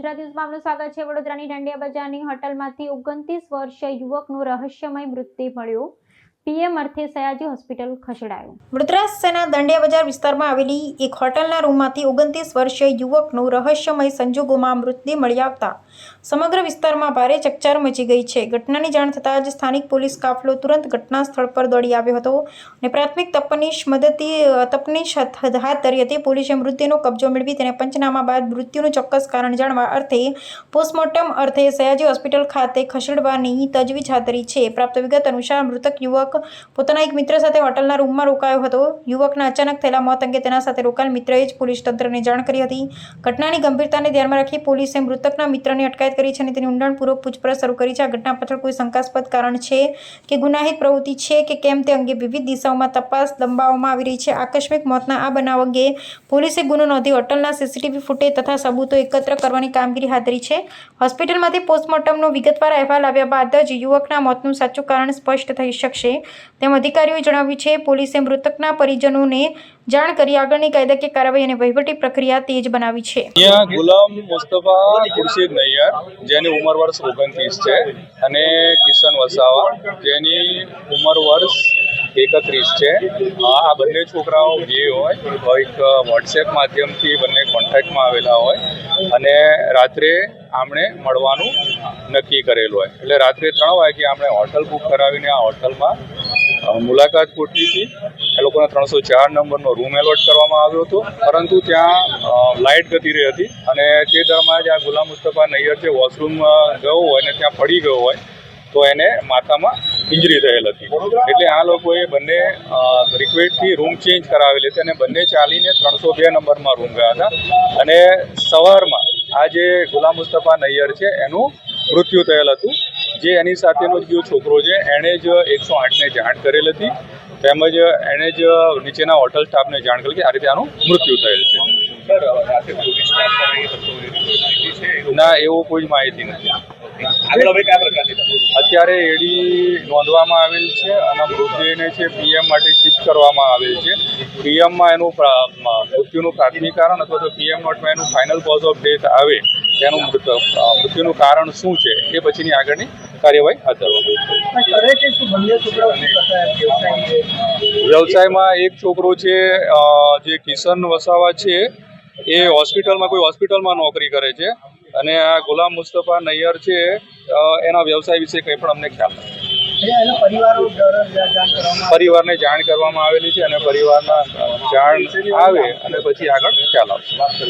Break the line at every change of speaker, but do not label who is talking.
ગુજરાત ન્યૂઝમાં આપનું સ્વાગત છે। વડોદરાની ઢંડિયા બજારની હોટલમાંથી 29 વર્ષીય યુવકનો રહસ્યમય મૃતદેહ મળ્યો। પીએમ અર્થે સયાજી હોસ્પિટલ ખસેડાયો। વડોદરા શહેરના ઢંડિયા બજાર વિસ્તારમાં આવેલી એક હોટલના રૂમમાંથી 29 વર્ષીય યુવકનો રહસ્યમય સંજોગોમાં મૃતદેહ મળી આવતા સમગ્ર વિસ્તારમાં ભારે ચકચાર મચી ગઈ છે। ઘટનાની જાણ થતાં જ સ્થાનિક પોલીસ કાફલો તુરંત ઘટના સ્થળ પર દોડી આવ્યો હતો અને પ્રાથમિક તપાસ હાથ ધરી હતી। પોલીસે મૃતદેહનો કબજો મેળવી તેને પંચનામા બાદ મૃત્યુનું ચોક્કસ કારણ જાણવા અર્થે પોસ્ટમોર્ટમ અર્થે સયાજી હોસ્પિટલ ખાતે ખસેડવાની તજવીજ હાથ ધરી છે। પ્રાપ્ત વિગત અનુસાર મૃતક યુવક પોતાના એક મિત્ર સાથે હોટલના રૂમમાં રોકાયો હતો। યુવકના અચાનક થયેલા મોત અંગે તેના સાથે રોકાયેલ મિત્રએ જ પોલીસ તંત્રને જાણ કરી હતી। ઘટનાની ગંભીરતાને ધ્યાનમાં રાખી પોલીસે મૃતકના મિત્રની અટકાયત કરી છે અને તેની ઊંડાણપૂર્વક પૂછપરછ શરૂ કરી છે। આ ઘટના પાછળ કોઈ શંકાસ્પદ કારણ છે કે ગુનાહિત પ્રવૃત્તિ છે કે કેમ તે અંગે વિવિધ દિશાઓમાં તપાસ લંબાવવામાં આવી રહી છે। આકસ્મિક મોતના આ બનાવ અંગે પોલીસે ગુનો નોંધી હોટલના સીસીટીવી ફૂટેજ તથા સબૂતો એકત્ર કરવાની કામગીરી હાથ ધરી છે। હોસ્પિટલમાંથી પોસ્ટમોર્ટમનો વિગતવાર અહેવાલ આવ્યા બાદ જ યુવકના મોતનું સાચું કારણ સ્પષ્ટ થઈ શકશે તેમ અધિકારીઓએ જણાવ્યું છે। પોલીસે મૃતકના પરિજનોને જાણ કરી આગળની કાયદાકીય કાર્યવાહી અને વહીવટી પ્રક્રિયા તેજ બનાવી છે।
ગુલામ મુસ્તફા ખુરશીદ નૈયર જેની ઉંમર વર્ષ 29 છે અને કિશન વસાવા જેની ઉંમર વર્ષ 31 છે। આ બંને છોકરાઓ જે હોય એક વોટ્સએપ માધ્યમથી બંને કોન્ટેક્ટમાં આવેલા હોય અને રાત્રે આમણે મળવાનું નક્કી કરેલું હોય એટલે રાત્રે 3 વાગે આમણે હોટલ બુક કરાવીને આ હોટલમાં મુલાકાત ગોઠવી હતી। એ લોકોને 304 નંબરનો રૂમ એલોટ કરવામાં આવ્યો હતો પરંતુ ત્યાં લાઇટ જતી રહી હતી અને તે દરમિયાન જ્યાં ગુલામ મુસ્તફા નૈયર છે વોશરૂમ ગયો હોય અને ત્યાં પડી ગયો હોય તો એને માથામાં ઇન્જરી થયેલ હતી એટલે આ લોકોએ બંને રિક્વેસ્ટથી રૂમ ચેન્જ કરાવેલી હતી અને બંને ચાલીને 302 નંબરમાં રૂમ ગયા હતા અને સવારમાં આ જે ગુલામ મુસ્તફા નૈયર છે એનું મૃત્યુ થયેલ હતું। જે એની સાથેનો જે છોકરો છે એણે જ 108ને જાણ કરેલ હતી તેમજ એણે જ નીચેના હોટલ સ્ટાફને જાણ કરી કે આ રીતે આનું મૃત્યુ થયેલ છે। ના એવો કોઈ માહિતી નથી। અત્યારે એડી નોંધવામાં આવેલ છે અને મૃતદેહને છે પીએમ માટે શિફ્ટ કરવામાં આવેલ છે। પીએમમાં એનું મૃત્યુનું પ્રાથમિક કારણ અથવા તો પીએમ નોટમાં એનું ફાઇનલ કોઝ ઓફ ડેથ આવે તેનું મૃત્યુનું કારણ શું છે એ પછીની આગળની કાર્યવાહી હાથ ધરવામાં। વ્યવસાયમાં એક છોકરો છે જે કિશન વસાવા છે એ કોઈ હોસ્પિટલમાં નોકરી કરે છે અને આ ગુલામ મુસ્તફા નૈયર છે એના વ્યવસાય વિશે કંઈ પણ અમને ખ્યાલ નથી। પરિવારને જાણ કરવામાં આવેલી છે અને પરિવારના જાણ આવે અને પછી આગળ ખ્યાલ આવશે।